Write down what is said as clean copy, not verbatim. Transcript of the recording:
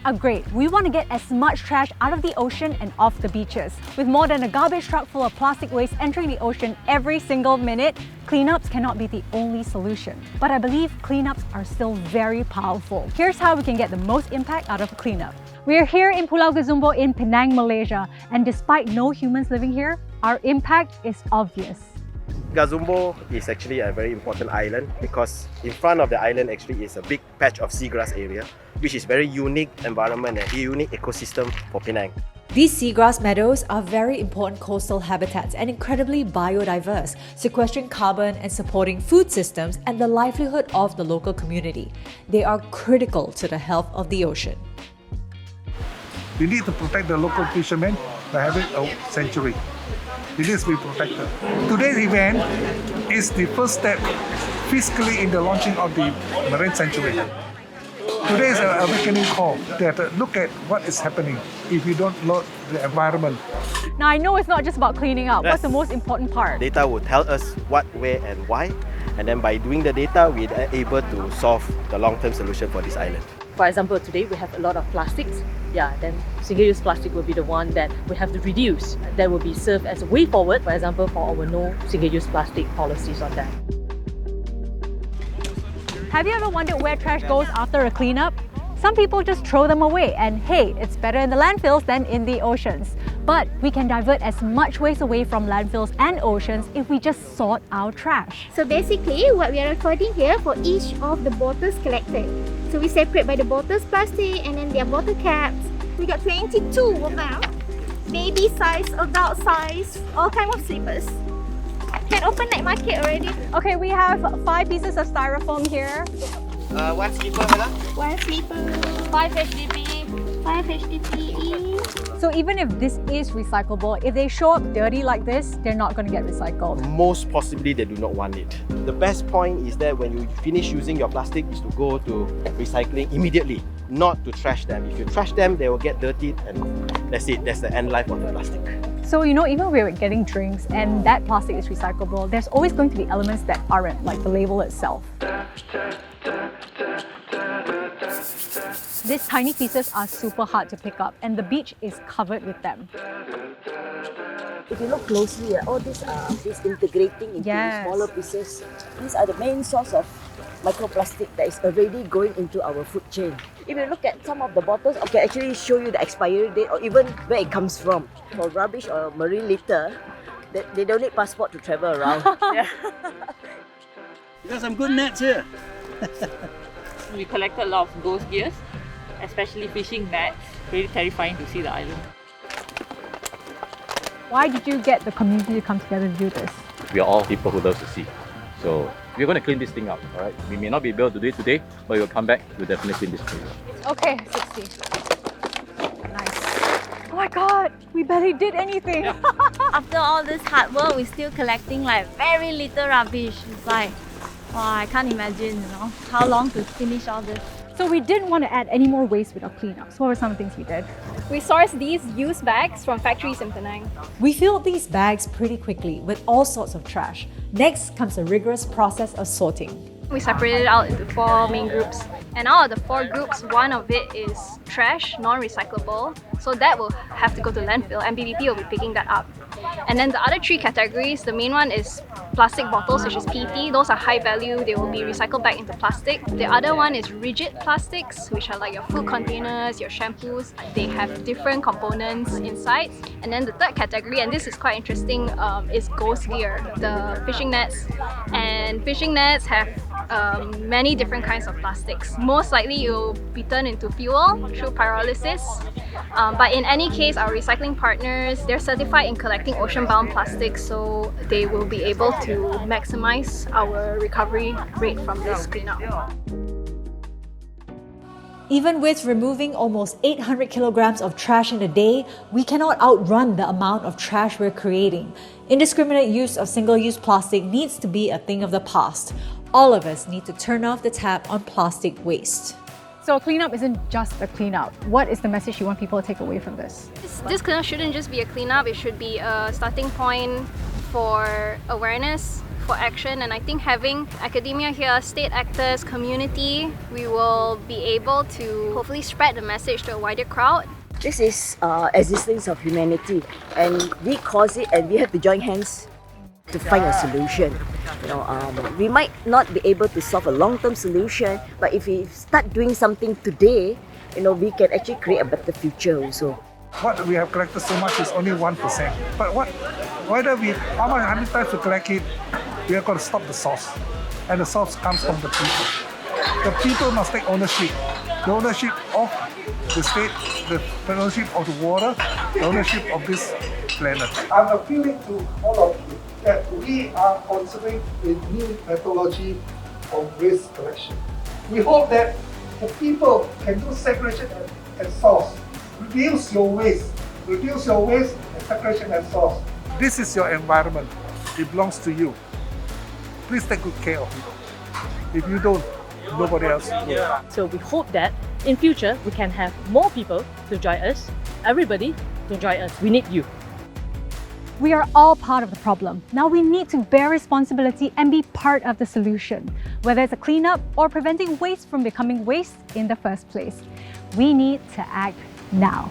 are great. We want to get as much trash out of the ocean and off the beaches. With more than a garbage truck full of plastic waste entering the ocean every single minute, cleanups cannot be the only solution. But I believe cleanups are still very powerful. Here's how we can get the most impact out of a cleanup. We are here in Pulau Gazumbo in Penang, Malaysia, and despite no humans living here, our impact is obvious. Gazumbo is actually a very important island because in front of the island actually is a big patch of seagrass area, which is very unique environment and a unique ecosystem for Penang. These seagrass meadows are very important coastal habitats and incredibly biodiverse, sequestering carbon and supporting food systems and the livelihood of the local community. They are critical to the health of the ocean. We need to protect the local fishermen by having a sanctuary. It needs to be protected. Today's event is the first step fiscally in the launching of the marine sanctuary. Today is an awakening call that look at what is happening if you don't load the environment. Now I know it's not just about cleaning up. What's the most important part? Data will tell us what, where and why, and then by doing the data, we are able to solve the long-term solution for this island. For example, today we have a lot of plastics. Then single-use plastic will be the one that we have to reduce. That will be served as a way forward, for example, for our no single-use plastic policies on that. Have you ever wondered where trash goes after a cleanup? Some people just throw them away and hey, it's better in the landfills than in the oceans. But we can divert as much waste away from landfills and oceans if we just sort our trash. So basically, what we are recording here for each of the bottles collected. So we separate by the bottles plastic and then their bottle caps. We got 22 of them. Baby size, adult size, all kind of slippers. Can open night market already. Okay, we have 5 pieces of styrofoam here. One slipper, Mela? One slipper. 5 HDB. 5 HDPE. So even if this is recyclable, if they show up dirty like this, they're not going to get recycled. Most possibly they do not want it. The best point is that when you finish using your plastic is to go to recycling immediately, not to trash them. If you trash them, they will get dirty and that's it. That's the end life of the plastic. So even when we're getting drinks and that plastic is recyclable, there's always going to be elements that aren't, like the label itself. These tiny pieces are super hard to pick up and the beach is covered with them. If you look closely, all these are disintegrating into smaller pieces. These are the main source of microplastic that is already going into our food chain. If you look at some of the bottles, I can actually show you the expiry date or even where it comes from. For rubbish or marine litter, they don't need passport to travel around. You got some good nets here. We collected a lot of ghost gears, especially fishing nets. Really terrifying to see the island. Why did you get the community to come together to do this? We are all people who love the sea. So we're going to clean this thing up, all right? We may not be able to do it today, but we'll come back, we'll definitely clean this place up. Okay, 60. Nice. Oh my god, we barely did anything. After all this hard work, we're still collecting like very little rubbish. It's like, wow, I can't imagine, how long to finish all this. So we didn't want to add any more waste with our cleanups. What were some things we did? We sourced these used bags from factories in Penang. We filled these bags pretty quickly with all sorts of trash. Next comes a rigorous process of sorting. We separated it out into 4 main groups. And out of the 4 groups, one of it is trash, non-recyclable. So that will have to go to landfill and BBP will be picking that up. And then the other 3 categories, the main one is plastic bottles, which is PET. Those are high value, they will be recycled back into plastic. The other one is rigid plastics, which are like your food containers, your shampoos. They have different components inside. And then the third category, and this is quite interesting, is ghost gear, the fishing nets. And fishing nets have many different kinds of plastics. Most likely it will be turned into fuel through pyrolysis. But in any case, our recycling partners, they're certified in collecting ocean-bound plastics, so they will be able to maximize our recovery rate from this cleanup. Even with removing almost 800 kilograms of trash in a day, we cannot outrun the amount of trash we're creating. Indiscriminate use of single-use plastic needs to be a thing of the past. All of us need to turn off the tap on plastic waste. So cleanup isn't just a cleanup. What is the message you want people to take away from this? This cleanup shouldn't just be a cleanup, it should be a starting point for awareness, for action, and I think having academia here, state actors, community, we will be able to hopefully spread the message to a wider crowd. This is existence of humanity, and we cause it, and we have to join hands to find a solution. We might not be able to solve a long-term solution, but if we start doing something today, we can actually create a better future also. What we have collected so much is only 1%. But how many times we collect it, we are going to stop the source. And the source comes from the people. The people must take ownership. The ownership of the state, the ownership of the water, the ownership of this planet. I'm appealing to all of you that we are considering a new methodology of waste collection. We hope that the people can do segregation at source. Reduce your waste and separation at source. This is your environment. It belongs to you. Please take good care of it. If you don't, nobody else will. So we hope that in future we can have more people to join us, everybody to join us. We need you. We are all part of the problem. Now we need to bear responsibility and be part of the solution, whether it's a cleanup or preventing waste from becoming waste in the first place. We need to act now.